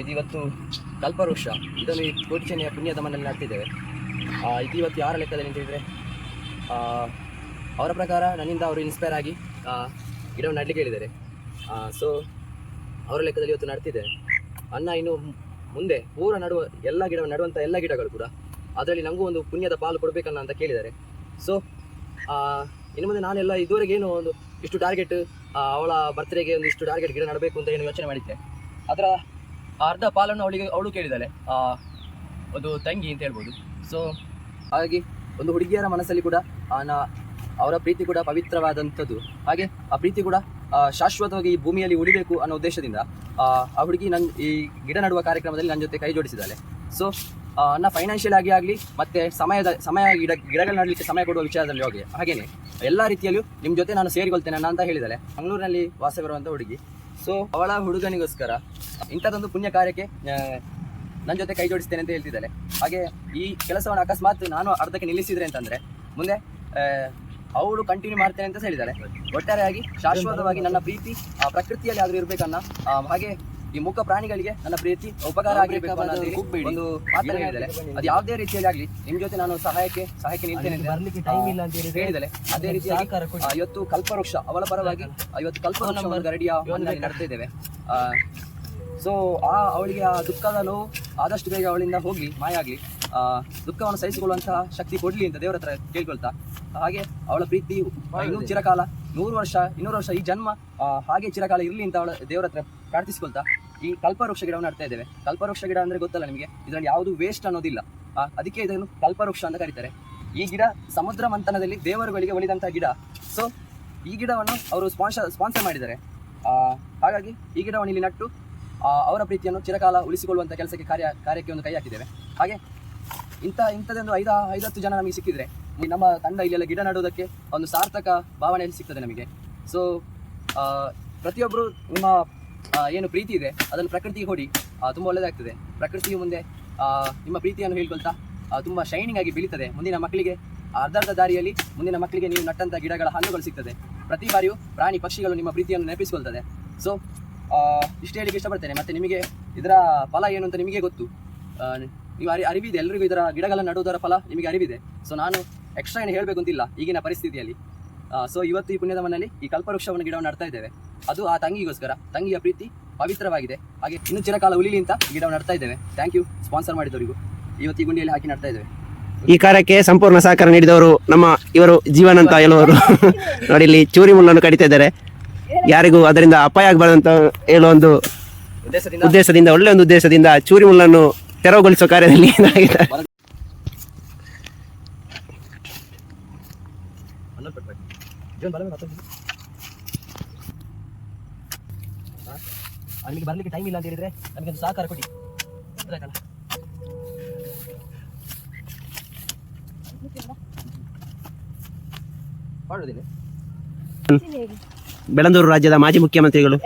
ಇದು ಇವತ್ತು ಕಲ್ಪವೃಕ್ಷ, ಇದನ್ನು ಕೋಟಿ ಚೆನ್ನೆಯ ಪುಣ್ಯದ ಮನೆಯಲ್ಲಿ ನಡ್ತಿದ್ದೇವೆ. ಇದು ಇವತ್ತು ಯಾರ ಲೆಕ್ಕದಲ್ಲಿ ಅಂತ ಹೇಳಿದರೆ, ಅವರ ಪ್ರಕಾರ ನನ್ನಿಂದ ಅವರು ಇನ್ಸ್ಪೈರ್ ಆಗಿ ಗಿಡವನ್ನು ನಡಲಿಕ್ಕೆ ಹೇಳಿದ್ದಾರೆ. ಸೊ ಅವರ ಲೆಕ್ಕದಲ್ಲಿ ಇವತ್ತು ನಡ್ತಿದ್ದೇವೆ. ಅಣ್ಣ ಇನ್ನು ಮುಂದೆ ಪೂರ ಎಲ್ಲ ಗಿಡವನ್ನು ನಡುವಂಥ ಎಲ್ಲ ಗಿಡಗಳು ಕೂಡ ಅದರಲ್ಲಿ ನನಗೂ ಒಂದು ಪುಣ್ಯದ ಪಾಲು ಕೊಡಬೇಕನ್ನ ಅಂತ ಕೇಳಿದ್ದಾರೆ. ಸೊ ಇನ್ನು ಮುಂದೆ ನಾನೆಲ್ಲ ಇದುವರೆಗೆ ಏನು ಒಂದು ಇಷ್ಟು ಟಾರ್ಗೆಟ್, ಅವಳ ಬರ್ತ್ಡೇಗೆ ಒಂದು ಇಷ್ಟು ಟಾರ್ಗೆಟ್ ಗಿಡ ನಡಬೇಕು ಅಂತ ಏನು ಯೋಚನೆ ಮಾಡಿದ್ದೆ. ಅದರ ಅರ್ಧ ಪಾಲನ್ನು ಅವಳು ಕೇಳಿದ್ದಾಳೆ, ಒಂದು ತಂಗಿ ಅಂತ ಹೇಳ್ಬೋದು. ಸೊ ಹಾಗಾಗಿ ಒಂದು ಹುಡುಗಿಯರ ಮನಸ್ಸಲ್ಲಿ ಕೂಡ ಅವರ ಪ್ರೀತಿ ಕೂಡ ಪವಿತ್ರವಾದಂಥದ್ದು. ಹಾಗೆ ಆ ಪ್ರೀತಿ ಕೂಡ ಶಾಶ್ವತವಾಗಿ ಈ ಭೂಮಿಯಲ್ಲಿ ಉಳಿಬೇಕು ಅನ್ನೋ ಉದ್ದೇಶದಿಂದ ಆ ಹುಡುಗಿ ಈ ಗಿಡ ನಡುವ ಕಾರ್ಯಕ್ರಮದಲ್ಲಿ ನನ್ನ ಜೊತೆ ಕೈ ಜೋಡಿಸಿದ್ದಾಳೆ. ಸೊ ನನ್ನ ಫೈನಾನ್ಷಿಯಲ್ ಆಗಲಿ ಮತ್ತು ಸಮಯ ಗಿಡಗಳು ನಡಲಿಕ್ಕೆ ಸಮಯ ಕೊಡುವ ವಿಚಾರದಲ್ಲಿ ಹಾಗೇನೆ ಎಲ್ಲ ರೀತಿಯಲ್ಲೂ ನಿಮ್ಮ ಜೊತೆ ನಾನು ಸೇರಿಕೊಳ್ತೇನೆ ಅಂತ ಹೇಳಿದ್ದಾಳೆ. ಮಂಗಳೂರಿನಲ್ಲಿ ವಾಸವಿರುವಂಥ ಹುಡುಗಿ. ಸೊ ಅವಳ ಹುಡುಗನಿಗೋಸ್ಕರ ಇಂಥದ್ದೊಂದು ಪುಣ್ಯ ಕಾರ್ಯಕ್ಕೆ ನನ್ನ ಜೊತೆ ಕೈ ಜೋಡಿಸ್ತೇನೆ ಅಂತ ಹೇಳ್ತಿದ್ದಾಳೆ. ಹಾಗೆ ಈ ಕೆಲಸವನ್ನು ಅಕಸ್ಮಾತ್ ನಾನು ಅರ್ಧಕ್ಕೆ ನಿಲ್ಲಿಸಿದ್ರೆ ಅಂತಂದರೆ ಮುಂದೆ ಅವಳು ಕಂಟಿನ್ಯೂ ಮಾಡ್ತೇನೆ ಅಂತ ಹೇಳಿದ್ದಾಳೆ. ಒಟ್ಟಾರೆಯಾಗಿ ಶಾಶ್ವತವಾಗಿ ನನ್ನ ಪ್ರೀತಿ ಪ್ರಕೃತಿಯಲ್ಲಿ ಆದರೂ ಇರಬೇಕನ್ನ, ಹಾಗೆ ಈ ಮೂಕ ಪ್ರಾಣಿಗಳಿಗೆ ನನ್ನ ಪ್ರೀತಿ ಉಪಕಾರ ಆಗಬೇಕು ಒಂದು ಮಾತನ್ನು ಹೇಳಿದ್ದಾಳೆ. ಅದು ಯಾವುದೇ ರೀತಿಯಲ್ಲಿ ಆಗಲಿ ನಿಮ್ಮ ಜೊತೆ ನಾನು ಸಹಾಯಕ್ಕೆ ನಿಲ್ತೇನೆ ಅಂತ ಹೇಳಿದ್ದಾಳೆ. ಅದೇ ರೀತಿಯಾಗಿ ಇವತ್ತು ಕಲ್ಪವೃಕ್ಷ ಅವಳ ಪರವಾಗಿ ಇವತ್ತು ಕಲ್ಪವೃಕ್ಷ ಗರಡಿಯ ಮನೆಯಲ್ಲಿ ನಡ್ತಾ ಇದ್ದೇವೆ. ಸೊ ಅವಳಿಗೆ ಆ ದುಃಖದ ನೋವು ಆದಷ್ಟು ಬೇಗ ಅವಳಿಂದ ಹೋಗಲಿ, ಮಾಯ ಆಗಲಿ, ದುಃಖವನ್ನು ಸಹಿಸಿಕೊಳ್ಳುವಂತಹ ಶಕ್ತಿ ಕೊಡಲಿ ಅಂತ ದೇವರ ಹತ್ರ ಕೇಳ್ಕೊಳ್ತಾ, ಹಾಗೆ ಅವಳ ಪ್ರೀತಿ ಇನ್ನೂ ಚಿರಕಾಲ 100 ವರ್ಷ 200 ವರ್ಷ ಈ ಜನ್ಮ ಹಾಗೆ ಚಿರಕಾಲ ಇರಲಿ ಅಂತ ಅವಳ ದೇವರ ಹತ್ರ ಪ್ರಾರ್ಥಿಸ್ಕೊಳ್ತಾ ಈ ಕಲ್ಪವೃಕ್ಷ ಗಿಡವನ್ನು ನಡ್ತಾ ಇದ್ದೇವೆ. ಕಲ್ಪವೃಕ್ಷ ಗಿಡ ಅಂದರೆ ಗೊತ್ತಲ್ಲ ನಿಮಗೆ, ಇದರಲ್ಲಿ ಯಾವುದು ವೇಸ್ಟ್ ಅನ್ನೋದಿಲ್ಲ. ಅದಕ್ಕೆ ಇದನ್ನು ಕಲ್ಪವೃಕ್ಷ ಅಂತ ಕರೀತಾರೆ. ಈ ಗಿಡ ಸಮುದ್ರ ಮಂಥನದಲ್ಲಿ ದೇವರುಗಳಿಗೆ ಒಲಿದಂಥ ಗಿಡ. ಸೊ ಈ ಗಿಡವನ್ನು ಅವರು ಸ್ಪಾನ್ಸರ್ ಮಾಡಿದ್ದಾರೆ. ಹಾಗಾಗಿ ಈ ಗಿಡವನ್ನು ಇಲ್ಲಿ ನಟ್ಟು ಅವರ ಪ್ರೀತಿಯನ್ನು ಚಿರಕಾಲ ಉಳಿಸಿಕೊಳ್ಳುವಂಥ ಕಾರ್ಯಕ್ಕೆ ಒಂದು ಕೈ ಹಾಕಿದ್ದೇವೆ. ಹಾಗೆ ಇಂಥದ್ದೊಂದು 5-10 ಜನ ನಮಗೆ ಸಿಕ್ಕಿದ್ರೆ ನಮ್ಮ ತಂಡ ಇಲ್ಲೆಲ್ಲ ಗಿಡ ನಡುವುದಕ್ಕೆ ಒಂದು ಸಾರ್ಥಕ ಭಾವನೆಯಲ್ಲಿ ಸಿಗ್ತದೆ ನಮಗೆ. ಸೊ ಪ್ರತಿಯೊಬ್ಬರು ನಿಮ್ಮ ಏನು ಪ್ರೀತಿ ಇದೆ ಅದನ್ನು ಪ್ರಕೃತಿಗೆ ಕೊಡಿ, ತುಂಬ ಒಳ್ಳೆಯದಾಗ್ತದೆ. ಪ್ರಕೃತಿಯು ಮುಂದೆ ನಿಮ್ಮ ಪ್ರೀತಿಯನ್ನು ಹೇಳ್ಕೊಳ್ತಾ ತುಂಬ ಶೈನಿಂಗ್ ಆಗಿ ಬೀಳ್ತದೆ. ಮುಂದಿನ ಮಕ್ಕಳಿಗೆ ಅರ್ಧ ದಾರಿಯಲ್ಲಿ ಮುಂದಿನ ಮಕ್ಕಳಿಗೆ ನೀವು ನಟ್ಟಂಥ ಗಿಡಗಳ ಹಣ್ಣುಗಳು ಸಿಗ್ತದೆ. ಪ್ರತಿ ಬಾರಿಯೂ ಪ್ರಾಣಿ ಪಕ್ಷಿಗಳು ನಿಮ್ಮ ಪ್ರೀತಿಯನ್ನು ನೆನಪಿಸಿಕೊಳ್ತದೆ. ಸೊ ಇಷ್ಟು ಹೇಳಿಕ್ಕೆ ಇಷ್ಟಪಡ್ತೇನೆ. ಮತ್ತು ನಿಮಗೆ ಇದರ ಫಲ ಏನು ಅಂತ ನಿಮಗೆ ಗೊತ್ತು, ನೀವು ಅರಿವಿದೆ, ಎಲ್ಲರಿಗೂ ಇದರ ಗಿಡಗಳನ್ನು ನಡುವುದರ ಫಲ ನಿಮಗೆ ಅರಿವಿದೆ. ಸೊ ನಾನು ಎಕ್ಸ್ಟ್ರಾ ಏನು ಹೇಳಬೇಕು ಅಂತಿಲ್ಲ ಈಗಿನ ಪರಿಸ್ಥಿತಿಯಲ್ಲಿ. ಸೊ ಇವತ್ತು ಈ ಪುಣ್ಯದ ಮನೆಯಲ್ಲಿ ಈ ಕಲ್ಪವೃಕ್ಷವನ್ನು ಗಿಡವನ್ನು ನಡ್ತಾ ಇದ್ದೇವೆ. ಅದು ಆ ತಂಗಿಗೋಸ್ಕರ, ತಂಗಿಯ ಪ್ರೀತಿ ಪವಿತ್ರವಾಗಿದೆ. ಹಾಗೆ ಇನ್ನೂ ಚಿರಕಾಲ ಉಳಿಲಿ ಅಂತ ಗಿಡವನ್ನು ನಡ್ತಾ ಇದ್ದೇವೆ. ಥ್ಯಾಂಕ್ ಯು ಸ್ಪಾನ್ಸರ್ ಮಾಡಿದವರಿಗೂ. ಇವತ್ತು ಈ ಗುಂಡಿಯಲ್ಲಿ ಹಾಕಿ ನಡ್ತಾ ಇದ್ದೇವೆ. ಈ ಕಾರ್ಯಕ್ಕೆ ಸಂಪೂರ್ಣ ಸಹಕಾರ ನೀಡಿದವರು ಇವರು ಜೀವನ ಅಂತ ಹೇಳುವವರು. ನೋಡಿ ಇಲ್ಲಿ ಚೂರಿ ಮುಳ್ಳನ್ನು ಕಡಿತಾ ಇದ್ದಾರೆ. ಯಾರಿಗೂ ಅದರಿಂದ ಅಪಾಯ ಆಗಬಾರ್ದಂತ ಹೇಳುವ ಒಂದು ಉದ್ದೇಶದಿಂದ, ಒಳ್ಳೆ ಒಂದು ಉದ್ದೇಶದಿಂದ ಚೂರಿ ಮುಳ್ಳನ್ನು ತೆರವುಗೊಳಿಸುವ ಕಾರ್ಯದಲ್ಲಿ ಏನಾಗಿದೆ. ನಿಮಗೆ ಬರ್ಲಿಕ್ಕೆ ಟೈಮ್ ಇಲ್ಲ ಅಂತ ಹೇಳಿದ್ರೆ ನನಗೆ ಒಂದು ಸಹಕಾರ ಕೊಡಿ. ಬೆಳಂದೂರು ರಾಜ್ಯದ ಮಾಜಿ ಮುಖ್ಯಮಂತ್ರಿಗಳು.